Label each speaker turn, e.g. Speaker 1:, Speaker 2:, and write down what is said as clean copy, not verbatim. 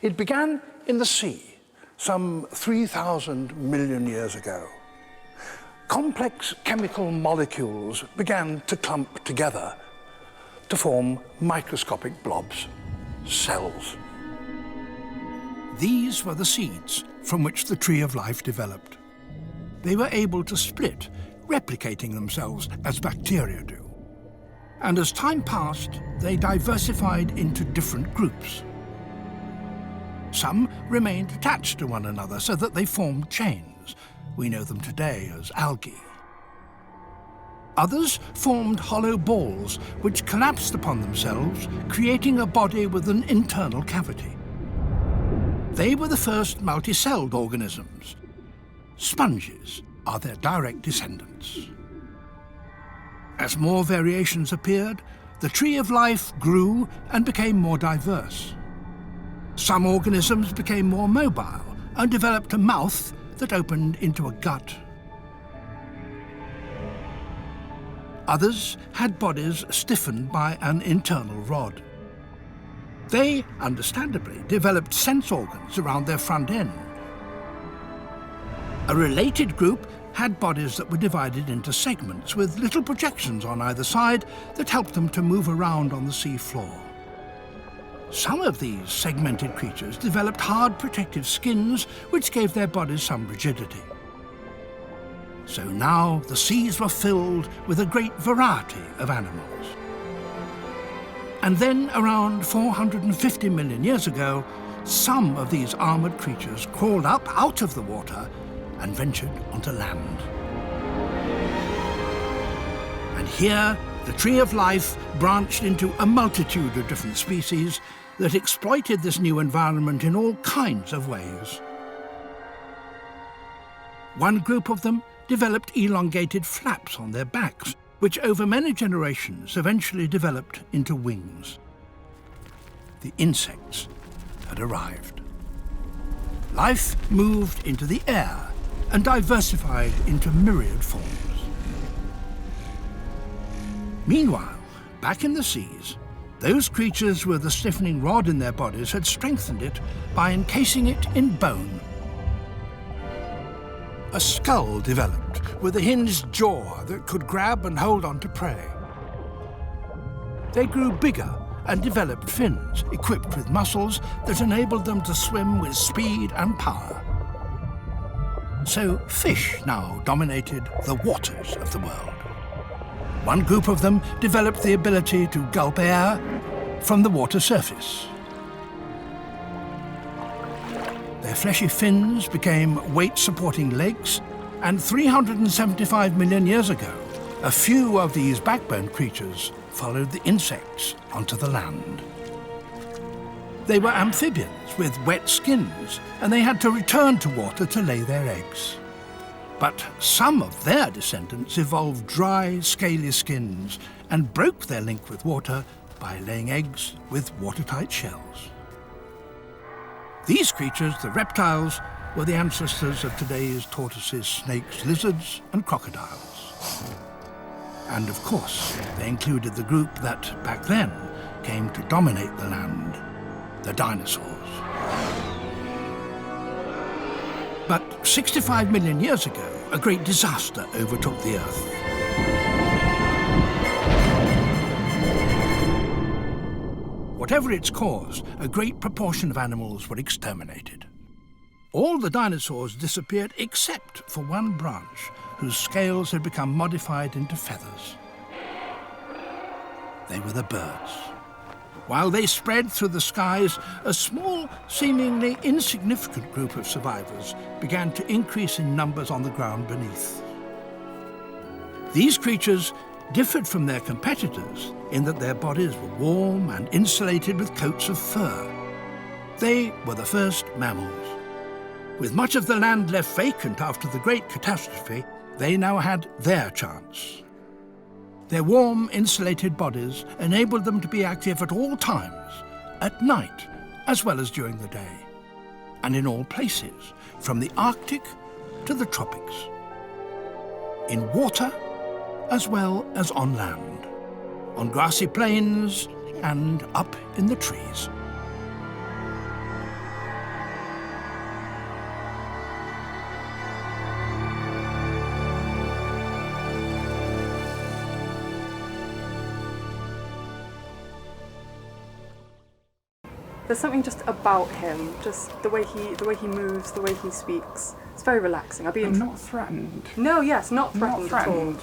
Speaker 1: It began in the sea, some 3,000 million years ago. Complex chemical molecules began to clump together to form microscopic blobs, cells. These were the seeds from which the tree of life developed. They were able to split, replicating themselves as bacteria do. And as time passed, they diversified into different groups. Some remained attached to one another so that they formed chains. We know them today as algae. Others formed hollow balls which collapsed upon themselves, creating a body with an internal cavity. They were the first multi-celled organisms. Sponges are their direct descendants. As more variations appeared, the tree of life grew and became more diverse. Some organisms became more mobile and developed a mouth that opened into a gut. Others had bodies stiffened by an internal rod. They, understandably, developed sense organs around their front end. A related group had bodies that were divided into segments with little projections on either side that helped them to move around on the sea floor. Some of these segmented creatures developed hard protective skins which gave their bodies some rigidity. So now the seas were filled with a great variety of animals. And then, around 450 million years ago, some of these armoured creatures crawled up out of the water and ventured onto land. And here, the tree of life branched into a multitude of different species that exploited this new environment in all kinds of ways. One group of them developed elongated flaps on their backs, which over many generations eventually developed into wings. The insects had arrived. Life moved into the air and diversified into myriad forms. Meanwhile, back in the seas, those creatures with the stiffening rod in their bodies had strengthened it by encasing it in bone. A skull developed with a hinged jaw that could grab and hold on to prey. They grew bigger and developed fins equipped with muscles that enabled them to swim with speed and power. So fish now dominated the waters of the world. One group of them developed the ability to gulp air from the water surface. Their fleshy fins became weight-supporting legs, and 375 million years ago, a few of these backbone creatures followed the insects onto the land. They were amphibians with wet skins, and they had to return to water to lay their eggs. But some of their descendants evolved dry, scaly skins and broke their link with water by laying eggs with watertight shells. These creatures, the reptiles, were the ancestors of today's tortoises, snakes, lizards, and crocodiles. And of course, they included the group that, back then, came to dominate the land, the dinosaurs. But 65 million years ago, a great disaster overtook the Earth. Whatever its cause, a great proportion of animals were exterminated. All the dinosaurs disappeared except for one branch, whose scales had become modified into feathers. They were the birds. While they spread through the skies, a small, seemingly insignificant group of survivors began to increase in numbers on the ground beneath. These creatures differed from their competitors in that their bodies were warm and insulated with coats of fur. They were the first mammals. With much of the land left vacant after the Great Catastrophe, they now had their chance. Their warm, insulated bodies enabled them to be active at all times, at night as well as during the day, and in all places, from the Arctic to the tropics, in water as well as on land, on grassy plains and up in the trees.
Speaker 2: There's something just about him, just the way he moves, the way he speaks. It's very relaxing.
Speaker 3: I'm not threatened.
Speaker 2: No, yes, not threatened,
Speaker 3: Not threatened.